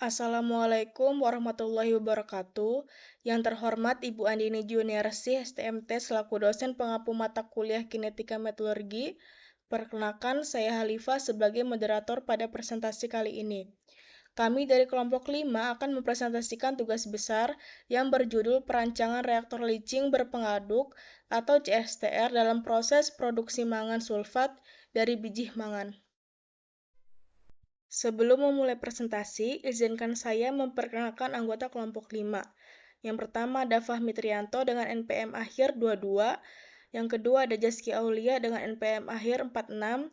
Assalamualaikum warahmatullahi wabarakatuh. Yang terhormat Ibu Andini Juniarsih, STMT, selaku dosen pengampu mata kuliah Kinetika Metalurgi. Perkenalkan, saya Halifah sebagai moderator pada presentasi kali ini. Kami dari kelompok 5 akan mempresentasikan tugas besar yang berjudul Perancangan Reaktor Leaching Berpengaduk atau CSTR dalam proses produksi mangan sulfat dari biji mangan. Sebelum memulai presentasi, izinkan saya memperkenalkan anggota kelompok 5. Yang pertama ada Fahmi Trianto dengan NPM akhir 22. Yang kedua ada Jaskia Aulia dengan NPM akhir 46.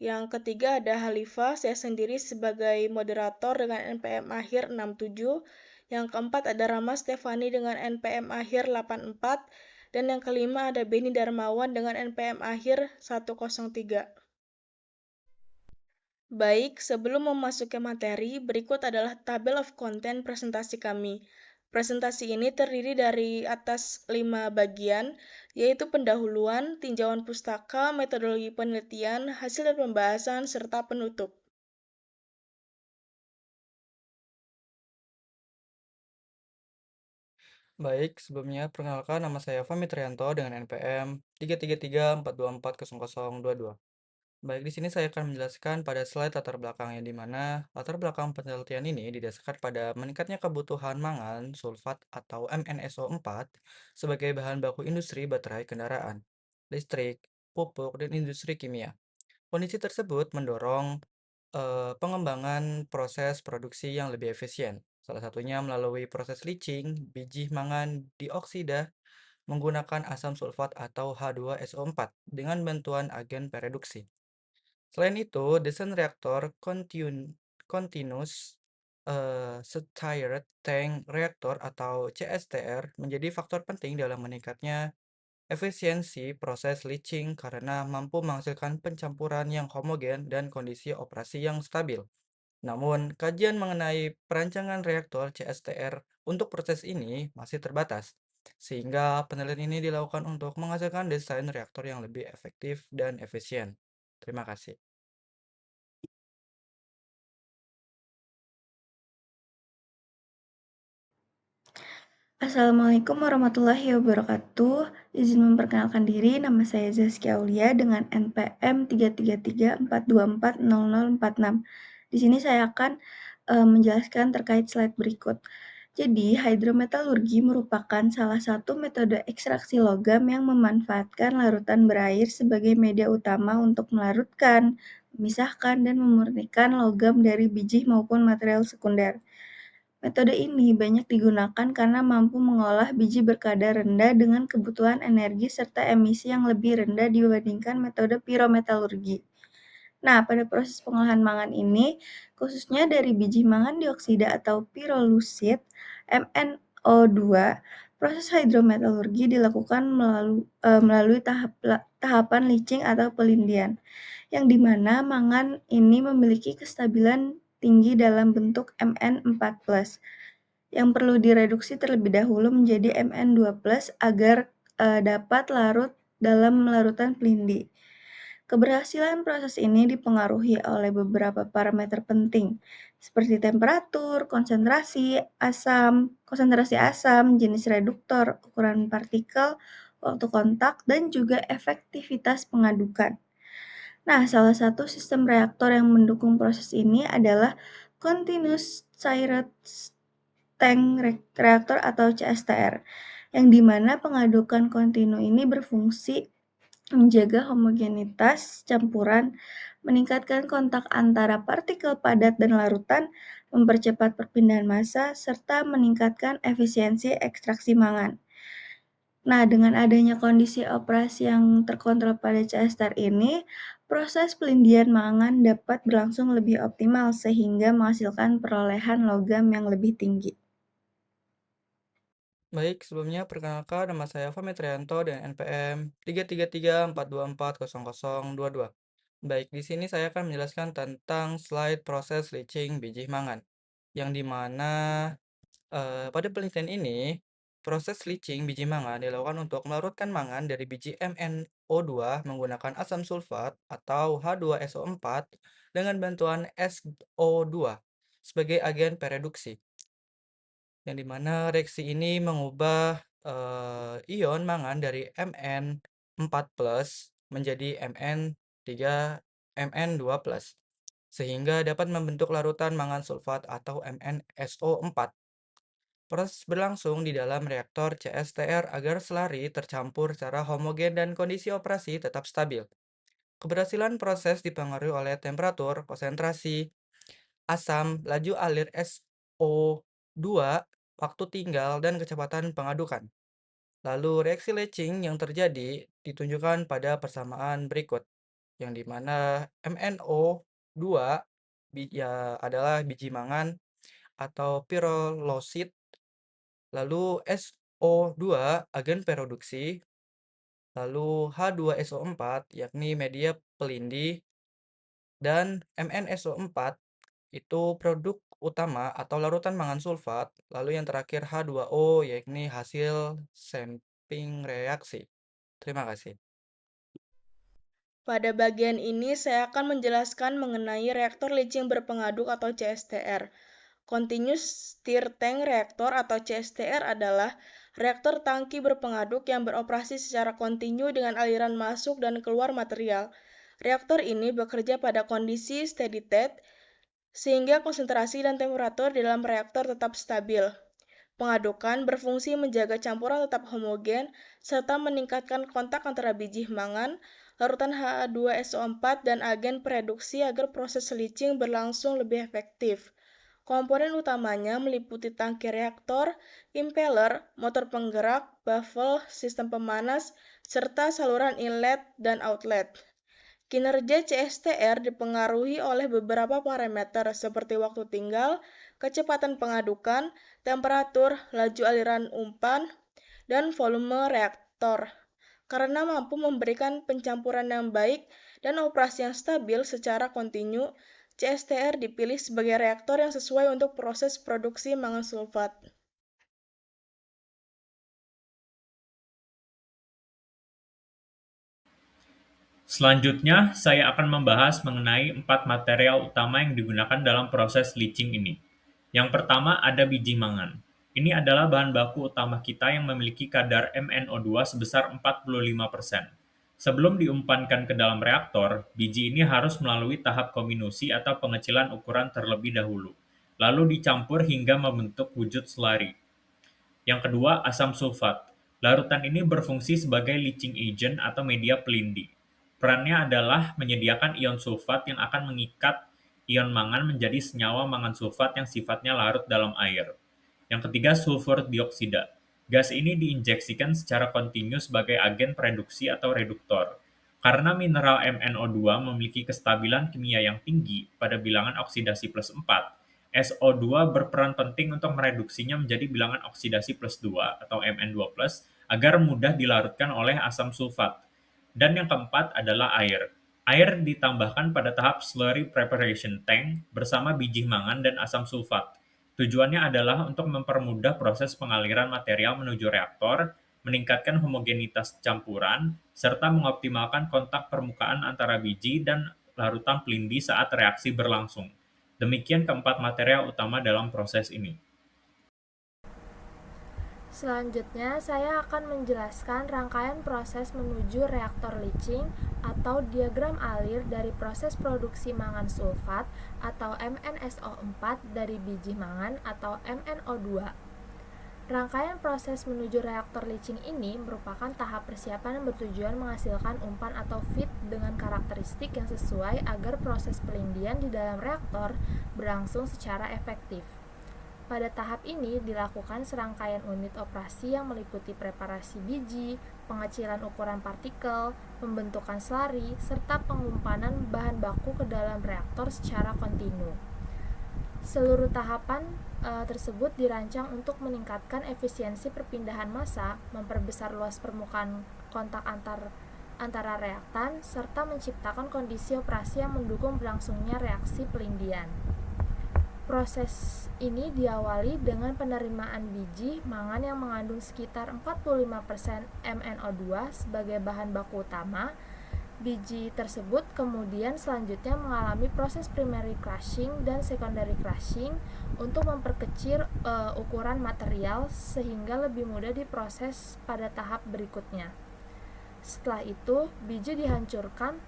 Yang ketiga ada Halifah, saya sendiri sebagai moderator dengan NPM akhir 67. Yang keempat ada Rama Stefani dengan NPM akhir 84. Dan yang kelima ada Beni Darmawan dengan NPM akhir 103. Baik, sebelum memasuki materi, berikut adalah tabel of content presentasi kami. Presentasi ini terdiri dari atas 5 bagian, yaitu pendahuluan, tinjauan pustaka, metodologi penelitian, hasil dan pembahasan, serta penutup. Baik, sebelumnya perkenalkan nama saya Fahmi Trianto dengan NPM 33342400022. Baik, di sini saya akan menjelaskan pada slide latar belakangnya di mana latar belakang penelitian ini didasarkan pada meningkatnya kebutuhan mangan sulfat atau MnSO4 sebagai bahan baku industri baterai kendaraan, listrik, pupuk, dan industri kimia. Kondisi tersebut mendorong pengembangan proses produksi yang lebih efisien. Salah satunya melalui proses leaching, biji mangan dioksida menggunakan asam sulfat atau H2SO4 dengan bantuan agen pereduksi. Selain itu, desain reaktor Continuous Stirred Tank Reactor atau CSTR menjadi faktor penting dalam meningkatnya efisiensi proses leaching karena mampu menghasilkan pencampuran yang homogen dan kondisi operasi yang stabil. Namun, kajian mengenai perancangan reaktor CSTR untuk proses ini masih terbatas, sehingga penelitian ini dilakukan untuk menghasilkan desain reaktor yang lebih efektif dan efisien. Terima kasih. Assalamualaikum warahmatullahi wabarakatuh. Izin memperkenalkan diri, nama saya Zaskia Aulia dengan NPM 33342400046. Di sini saya akan menjelaskan terkait slide berikut. Jadi, hidrometalurgi merupakan salah satu metode ekstraksi logam yang memanfaatkan larutan berair sebagai media utama untuk melarutkan, memisahkan, dan memurnikan logam dari biji maupun material sekunder. Metode ini banyak digunakan karena mampu mengolah biji berkadar rendah dengan kebutuhan energi serta emisi yang lebih rendah dibandingkan metode pirometalurgi. Nah, pada proses pengolahan mangan ini, khususnya dari biji mangan dioksida atau pirolusit MnO2, proses hidrometalurgi dilakukan melalui tahapan leaching atau pelindian, yang dimana mangan ini memiliki kestabilan tinggi dalam bentuk Mn4+, yang perlu direduksi terlebih dahulu menjadi Mn2+ agar dapat larut dalam larutan pelindi. Keberhasilan proses ini dipengaruhi oleh beberapa parameter penting, seperti temperatur, konsentrasi asam, jenis reduktor, ukuran partikel, waktu kontak, dan juga efektivitas pengadukan. Nah, salah satu sistem reaktor yang mendukung proses ini adalah Continuous Stirred Tank Reactor atau CSTR, yang dimana pengadukan kontinu ini berfungsi menjaga homogenitas campuran, meningkatkan kontak antara partikel padat dan larutan, mempercepat perpindahan massa, serta meningkatkan efisiensi ekstraksi mangan. Nah, dengan adanya kondisi operasi yang terkontrol pada CSTR ini, proses pelindian mangan dapat berlangsung lebih optimal sehingga menghasilkan perolehan logam yang lebih tinggi. Baik, sebelumnya perkenalkan nama saya Fahmi Trianto dengan NPM 33342400022. Baik, di sini saya akan menjelaskan tentang slide proses leaching biji mangan, yang dimana pada penelitian ini, proses leaching biji mangan dilakukan untuk melarutkan mangan dari biji MnO2 menggunakan asam sulfat atau H2SO4 dengan bantuan SO2. sebagai agen pereduksi, yang dimana reaksi ini mengubah ion mangan dari Mn4+ menjadi Mn2+, sehingga dapat membentuk larutan mangan sulfat atau MnSO4. Proses berlangsung di dalam reaktor CSTR agar slari tercampur secara homogen dan kondisi operasi tetap stabil. Keberhasilan proses dipengaruhi oleh temperatur, konsentrasi asam, laju alir SO2, waktu tinggal, dan kecepatan pengadukan. Lalu reaksi leaching yang terjadi ditunjukkan pada persamaan berikut, yang dimana MnO2 adalah biji mangan atau pirolusит, lalu SO2 agen pereduksi, lalu H2SO4 yakni media pelindih, dan MnSO4 itu produk utama atau larutan mangan sulfat, lalu yang terakhir H2O yakni hasil samping reaksi. Terima kasih. Pada bagian ini, saya akan menjelaskan mengenai reaktor leaching berpengaduk atau CSTR. Continuous Stir Tank Reactor atau CSTR adalah reaktor tangki berpengaduk yang beroperasi secara kontinu dengan aliran masuk dan keluar material. Reaktor ini bekerja pada kondisi steady state, sehingga konsentrasi dan temperatur di dalam reaktor tetap stabil. Pengadukan berfungsi menjaga campuran tetap homogen serta meningkatkan kontak antara biji mangan, larutan H2SO4, dan agen pereduksi agar proses leaching berlangsung lebih efektif. Komponen utamanya meliputi tangki reaktor, impeller, motor penggerak, baffle, sistem pemanas, serta saluran inlet dan outlet. Kinerja CSTR dipengaruhi oleh beberapa parameter seperti waktu tinggal, kecepatan pengadukan, temperatur, laju aliran umpan, dan volume reaktor. Karena mampu memberikan pencampuran yang baik dan operasi yang stabil secara kontinu, CSTR dipilih sebagai reaktor yang sesuai untuk proses produksi mangan sulfat. Selanjutnya, saya akan membahas mengenai 4 material utama yang digunakan dalam proses leaching ini. Yang pertama ada biji mangan. Ini adalah bahan baku utama kita yang memiliki kadar MnO2 sebesar 45%. Sebelum diumpankan ke dalam reaktor, biji ini harus melalui tahap kombinasi atau pengecilan ukuran terlebih dahulu, lalu dicampur hingga membentuk wujud slari. Yang kedua, asam sulfat. Larutan ini berfungsi sebagai leaching agent atau media pelindih. Perannya adalah menyediakan ion sulfat yang akan mengikat ion mangan menjadi senyawa mangan sulfat yang sifatnya larut dalam air. Yang ketiga, sulfur dioksida. Gas ini diinjeksikan secara kontinu sebagai agen reduksi atau reduktor. Karena mineral MnO2 memiliki kestabilan kimia yang tinggi pada bilangan oksidasi +4, SO2 berperan penting untuk mereduksinya menjadi bilangan oksidasi +2 atau Mn2+, agar mudah dilarutkan oleh asam sulfat. Dan yang keempat adalah air. Air ditambahkan pada tahap slurry preparation tank bersama biji mangan dan asam sulfat. Tujuannya adalah untuk mempermudah proses pengaliran material menuju reaktor, meningkatkan homogenitas campuran, serta mengoptimalkan kontak permukaan antara biji dan larutan pelindih saat reaksi berlangsung. Demikian keempat material utama dalam proses ini. Selanjutnya, saya akan menjelaskan rangkaian proses menuju reaktor leaching atau diagram alir dari proses produksi mangan sulfat atau MnSO4 dari biji mangan atau MnO2. Rangkaian proses menuju reaktor leaching ini merupakan tahap persiapan yang bertujuan menghasilkan umpan atau feed dengan karakteristik yang sesuai agar proses pelindihan di dalam reaktor berlangsung secara efektif. Pada tahap ini dilakukan serangkaian unit operasi yang meliputi preparasi biji, pengecilan ukuran partikel, pembentukan slari, serta pengumpanan bahan baku ke dalam reaktor secara kontinu. Seluruh tahapan tersebut dirancang untuk meningkatkan efisiensi perpindahan massa, memperbesar luas permukaan kontak antara reaktan, serta menciptakan kondisi operasi yang mendukung berlangsungnya reaksi pelindihan. Proses ini diawali dengan penerimaan biji mangan yang mengandung sekitar 45% MnO2 sebagai bahan baku utama, Biji tersebut kemudian selanjutnya mengalami proses primary crushing dan secondary crushing untuk memperkecil ukuran material sehingga lebih mudah diproses pada tahap berikutnya. Setelah itu, biji dihancurkan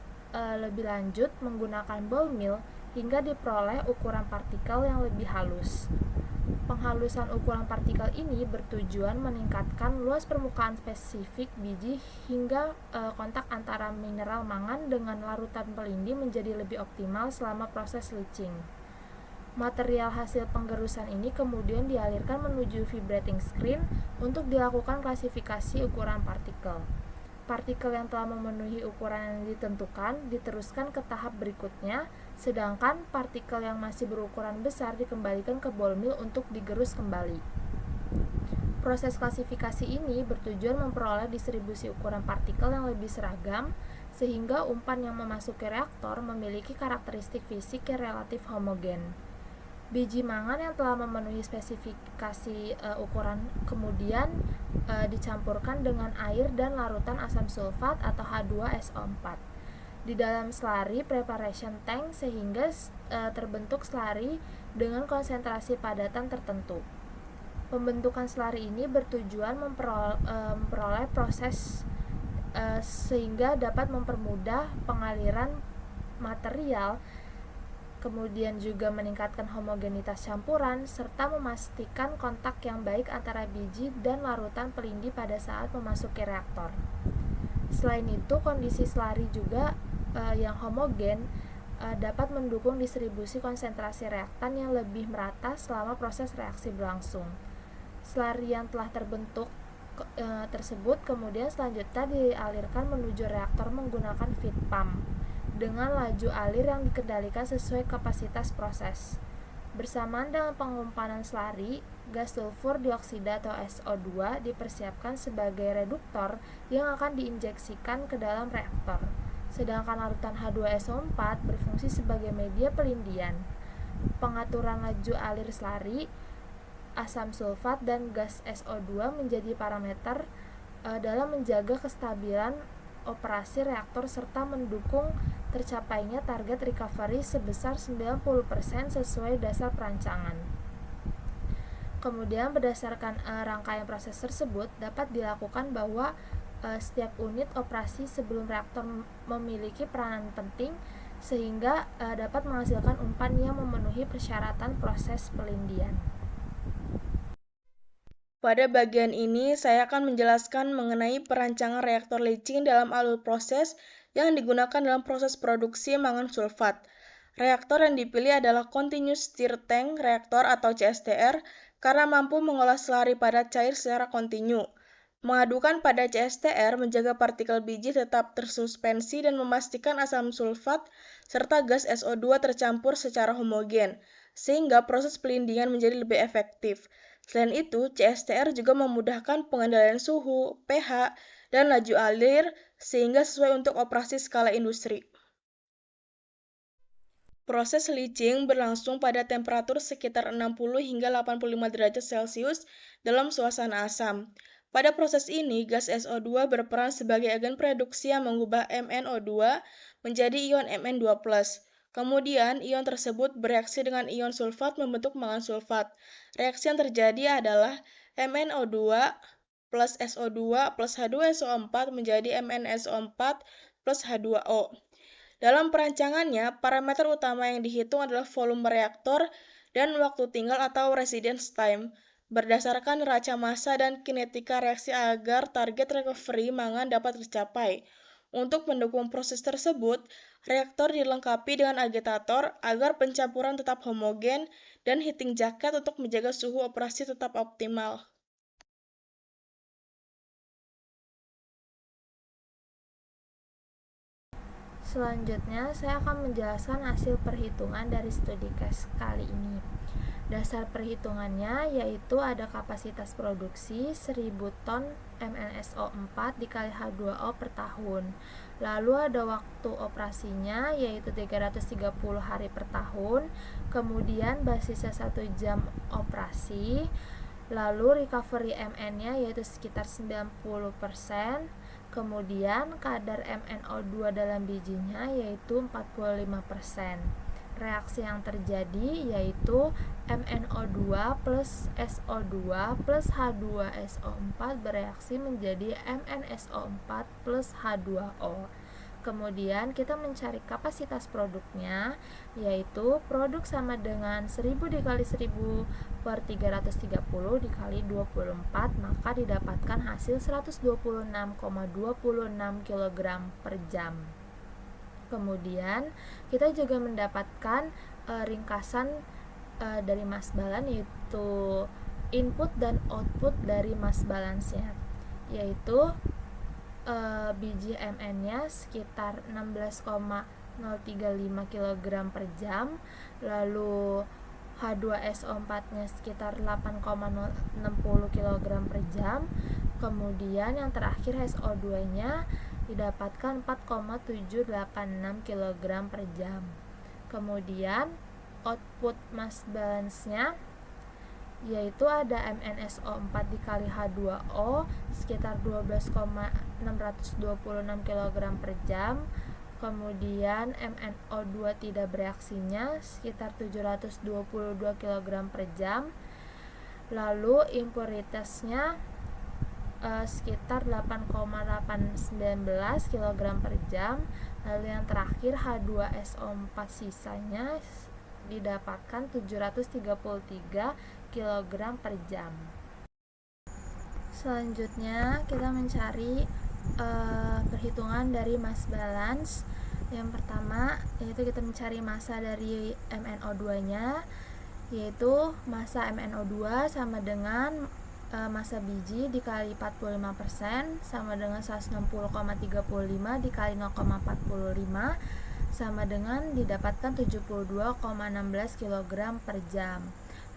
lebih lanjut menggunakan ball mill hingga diperoleh ukuran partikel yang lebih halus. Penghalusan ukuran partikel ini bertujuan meningkatkan luas permukaan spesifik biji hingga kontak antara mineral mangan dengan larutan pelindih menjadi lebih optimal selama proses leaching. Material hasil penggerusan ini kemudian dialirkan menuju vibrating screen untuk dilakukan klasifikasi ukuran partikel. Partikel yang telah memenuhi ukuran yang ditentukan diteruskan ke tahap berikutnya, sedangkan partikel yang masih berukuran besar dikembalikan ke ball mill untuk digerus kembali. Proses klasifikasi ini bertujuan memperoleh distribusi ukuran partikel yang lebih seragam, sehingga umpan yang memasuki reaktor memiliki karakteristik fisik yang relatif homogen. Biji mangan yang telah memenuhi spesifikasi ukuran kemudian dicampurkan dengan air dan larutan asam sulfat atau H2SO4 di dalam slurry preparation tank sehingga terbentuk slurry dengan konsentrasi padatan tertentu. Pembentukan slurry ini bertujuan memperoleh proses sehingga dapat mempermudah pengaliran material, kemudian juga meningkatkan homogenitas campuran, serta memastikan kontak yang baik antara biji dan larutan pelindih pada saat memasuki reaktor. Selain itu, kondisi slurry juga yang homogen dapat mendukung distribusi konsentrasi reaktan yang lebih merata selama proses reaksi berlangsung. Slurry yang telah terbentuk tersebut kemudian selanjutnya dialirkan menuju reaktor menggunakan feed pump dengan laju alir yang dikendalikan sesuai kapasitas proses. Bersamaan dengan pengumpanan slurry, gas sulfur dioksida atau SO2 dipersiapkan sebagai reduktor yang akan diinjeksikan ke dalam reaktor, sedangkan larutan H2SO4 berfungsi sebagai media pelindian. Pengaturan laju alir slurry, asam sulfat, dan gas SO2 menjadi parameter dalam menjaga kestabilan operasi reaktor serta mendukung tercapainya target recovery sebesar 90% sesuai dasar perancangan. Kemudian berdasarkan rangkaian proses tersebut dapat dilakukan bahwa setiap unit operasi sebelum reaktor memiliki peranan penting sehingga dapat menghasilkan umpan yang memenuhi persyaratan proses pelindian. Pada bagian ini, saya akan menjelaskan mengenai perancangan reaktor leaching dalam alur proses yang digunakan dalam proses produksi mangan sulfat. Reaktor yang dipilih adalah Continuous Stir Tank Reactor atau CSTR karena mampu mengolah slurry padat cair secara kontinu. Mengadukan pada CSTR menjaga partikel biji tetap tersuspensi dan memastikan asam sulfat serta gas SO2 tercampur secara homogen, sehingga proses pelindingan menjadi lebih efektif. Selain itu, CSTR juga memudahkan pengendalian suhu, pH, dan laju alir sehingga sesuai untuk operasi skala industri. Proses leaching berlangsung pada temperatur sekitar 60 hingga 85 derajat Celcius dalam suasana asam. Pada proses ini, gas SO2 berperan sebagai agen produksi yang mengubah MnO2 menjadi ion Mn2+. Kemudian, ion tersebut bereaksi dengan ion sulfat membentuk mangan sulfat. Reaksi yang terjadi adalah MnO2 plus SO2 plus H2SO4 menjadi MnSO4 plus H2O. Dalam perancangannya, parameter utama yang dihitung adalah volume reaktor dan waktu tinggal atau residence time, berdasarkan neraca massa dan kinetika reaksi agar target recovery mangan dapat tercapai. Untuk mendukung proses tersebut, reaktor dilengkapi dengan agitator agar pencampuran tetap homogen dan heating jacket untuk menjaga suhu operasi tetap optimal. Selanjutnya, saya akan menjelaskan hasil perhitungan dari studi case kali ini. Dasar perhitungannya yaitu ada kapasitas produksi 1000 ton MnSO4 dikali H2O per tahun. Lalu ada waktu operasinya yaitu 330 hari per tahun. Kemudian basisnya 1 jam operasi. Lalu recovery Mn-nya yaitu sekitar 90%. Kemudian kadar MnO2 dalam bijinya yaitu 45%. Reaksi yang terjadi yaitu MnO2 plus SO2 plus H2SO4 bereaksi menjadi MnSO4 plus H2O. Kemudian kita mencari kapasitas produknya, yaitu produk sama dengan 1000 dikali 1000 per 330 dikali 24, maka didapatkan hasil 126,26 kg per jam. Kemudian kita juga mendapatkan ringkasan dari mass balance, yaitu input dan output dari mass balance-nya, yaitu biji Mn-nya sekitar 16,035 kg per jam, lalu H2SO4-nya sekitar 8,060 kg per jam, kemudian yang terakhir SO2-nya didapatkan 4,786 kg per jam. Kemudian output mass balance-nya yaitu ada MnSO4 dikali H2O sekitar 12,626 kg per jam, kemudian MnO2 tidak bereaksinya sekitar 722 kg per jam, lalu impuritasnya sekitar 8,819 kg per jam, lalu yang terakhir H2SO4 sisanya didapatkan 733 kg per jam. Selanjutnya kita mencari perhitungan dari mass balance. Yang pertama yaitu kita mencari massa dari MnO2-nya, yaitu massa MnO2 sama dengan massa biji dikali 45% sama dengan 160,35 dikali 0,45 sama dengan didapatkan 72,16 kg per jam.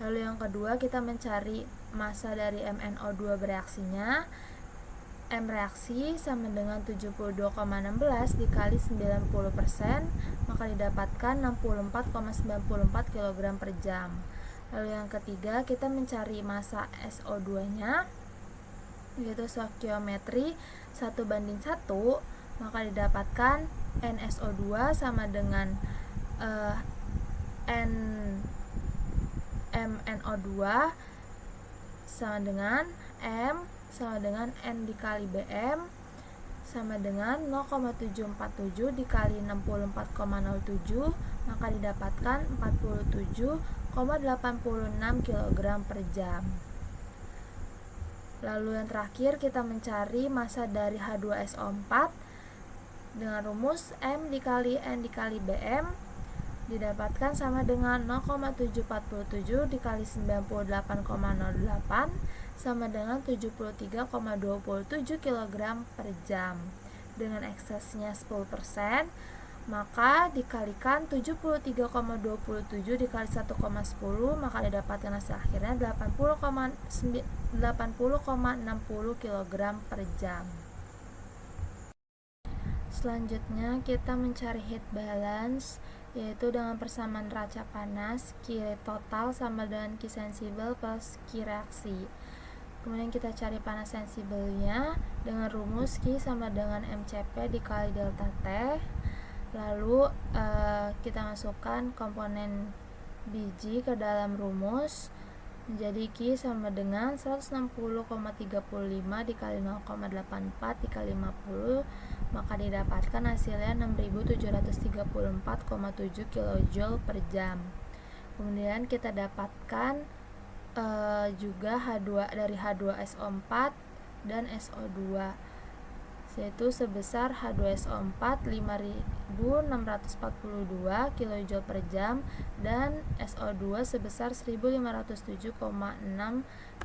Lalu yang kedua kita mencari massa dari MnO2 bereaksinya. M reaksi sama dengan 72,16 dikali 90%, maka didapatkan 64,94 kg per jam. Lalu yang ketiga kita mencari massa SO2-nya, yaitu stoikiometri 1:1, maka didapatkan NSO2 sama dengan MnO2 sama dengan M sama dengan N dikali Bm sama dengan 0,747 dikali 64,07, maka didapatkan 47,86 kg per jam. Lalu yang terakhir kita mencari massa dari H2SO4 dengan rumus M dikali N dikali Bm didapatkan sama dengan 0,747 dikali 98,08 sama dengan 73,27 kg per jam. Dengan eksesnya 10%, maka dikalikan 73,27 dikali 1,10, maka didapatkan hasil akhirnya 80,60 kg per jam. Selanjutnya kita mencari heat balance, yaitu dengan persamaan neraca panas Q total sama dengan Q sensibel plus Q reaksi. Kemudian kita cari panas sensibelnya dengan rumus Q sama dengan MCP dikali delta T. Lalu kita masukkan komponen biji ke dalam rumus, menjadi Q sama dengan 160,35 dikali 0,84 dikali 50, maka didapatkan hasilnya 6734,7 kJ per jam. Kemudian kita dapatkan juga dari H2SO4 dan SO2, yaitu sebesar H2SO4 5642 kJ per jam dan SO2 sebesar 1507,6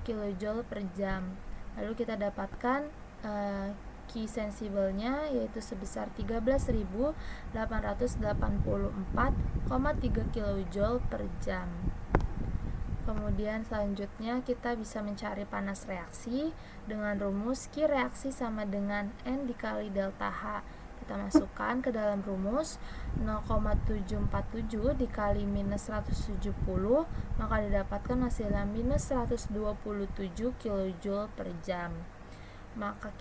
kJ per jam. Lalu kita dapatkan Q sensibelnya yaitu sebesar 13.884,3 kJ per jam. Kemudian selanjutnya kita bisa mencari panas reaksi dengan rumus Q reaksi sama dengan N dikali delta H. Kita masukkan ke dalam rumus 0,747 dikali minus 170, maka didapatkan hasilnya minus 127 kJ per jam. Maka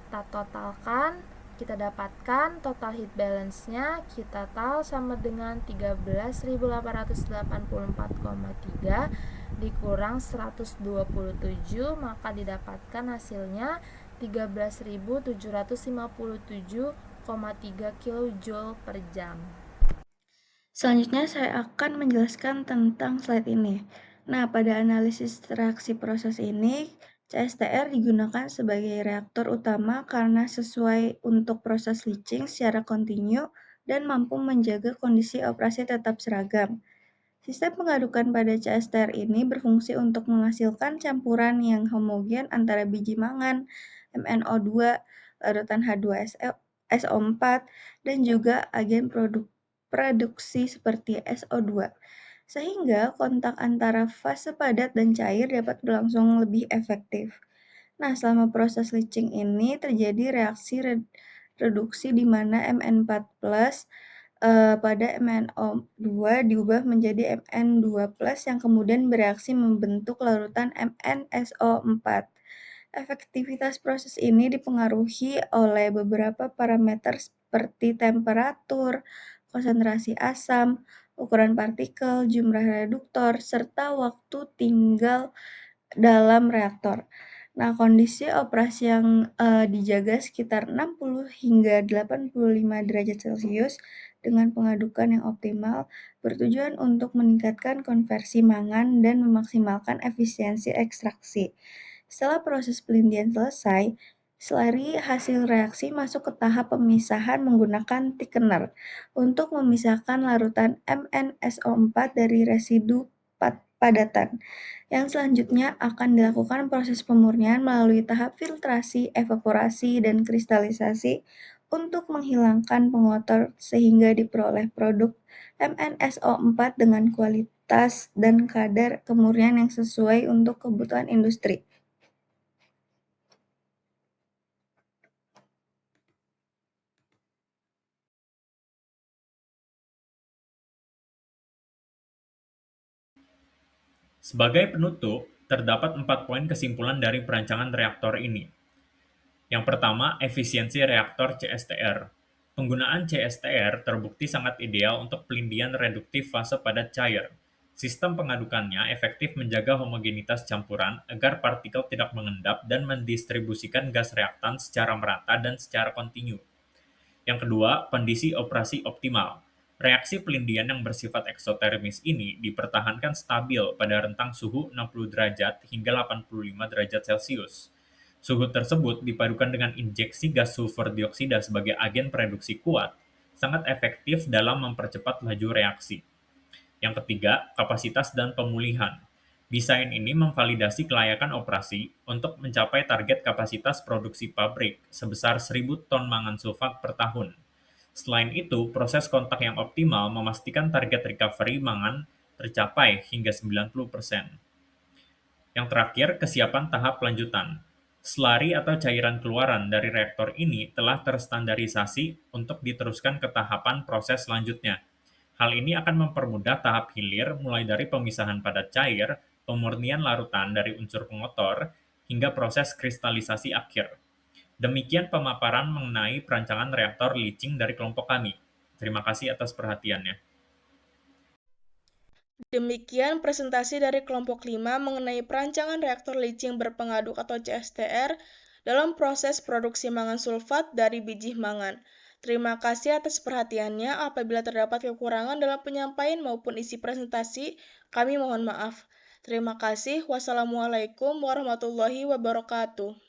Kita totalkan, kita dapatkan total heat balance-nya kita tahu sama dengan 13.884,3 dikurang 127, maka didapatkan hasilnya 13.757,3 kJ per jam. Selanjutnya saya akan menjelaskan tentang slide ini. Nah, pada analisis reaksi proses ini, CSTR digunakan sebagai reaktor utama karena sesuai untuk proses leaching secara kontinu dan mampu menjaga kondisi operasi tetap seragam. Sistem pengadukan pada CSTR ini berfungsi untuk menghasilkan campuran yang homogen antara biji mangan, MnO2, larutan H2SO4, dan juga agen produksi seperti SO2, sehingga kontak antara fase padat dan cair dapat berlangsung lebih efektif. Nah, selama proses leaching ini terjadi reaksi reduksi di mana Mn4+ pada MnO2 diubah menjadi Mn2+ yang kemudian bereaksi membentuk larutan MnSO4. Efektivitas proses ini dipengaruhi oleh beberapa parameter seperti temperatur, konsentrasi asam, ukuran partikel, jumlah reduktor, serta waktu tinggal dalam reaktor. Nah, kondisi operasi yang dijaga sekitar 60 hingga 85 derajat Celcius dengan pengadukan yang optimal bertujuan untuk meningkatkan konversi mangan dan memaksimalkan efisiensi ekstraksi. Setelah proses pelindian selesai, slurry hasil reaksi masuk ke tahap pemisahan menggunakan thickener untuk memisahkan larutan MnSO4 dari residu padatan. Yang selanjutnya akan dilakukan proses pemurnian melalui tahap filtrasi, evaporasi, dan kristalisasi untuk menghilangkan pengotor sehingga diperoleh produk MnSO4 dengan kualitas dan kadar kemurnian yang sesuai untuk kebutuhan industri. Sebagai penutup, terdapat 4 poin kesimpulan dari perancangan reaktor ini. Yang pertama, efisiensi reaktor CSTR. Penggunaan CSTR terbukti sangat ideal untuk pelindian reduktif fase padat cair. Sistem pengadukannya efektif menjaga homogenitas campuran agar partikel tidak mengendap dan mendistribusikan gas reaktan secara merata dan secara kontinu. Yang kedua, kondisi operasi optimal. Reaksi pelindian yang bersifat eksotermis ini dipertahankan stabil pada rentang suhu 60 derajat hingga 85 derajat Celcius. Suhu tersebut dipadukan dengan injeksi gas sulfur dioksida sebagai agen produksi kuat, sangat efektif dalam mempercepat laju reaksi. Yang ketiga, kapasitas dan pemulihan. Desain ini memvalidasi kelayakan operasi untuk mencapai target kapasitas produksi pabrik sebesar 1.000 ton mangan sulfat per tahun. Selain itu, proses kontak yang optimal memastikan target recovery mangan tercapai hingga 90%. Yang terakhir, kesiapan tahap lanjutan. Slurry atau cairan keluaran dari reaktor ini telah terstandarisasi untuk diteruskan ke tahapan proses selanjutnya. Hal ini akan mempermudah tahap hilir mulai dari pemisahan padat cair, pemurnian larutan dari unsur pengotor, hingga proses kristalisasi akhir. Demikian pemaparan mengenai perancangan reaktor leaching dari kelompok kami. Terima kasih atas perhatiannya. Demikian presentasi dari kelompok 5 mengenai perancangan reaktor leaching berpengaduk atau CSTR dalam proses produksi mangan sulfat dari biji mangan. Terima kasih atas perhatiannya. Apabila terdapat kekurangan dalam penyampaian maupun isi presentasi, kami mohon maaf. Terima kasih. Wassalamualaikum warahmatullahi wabarakatuh.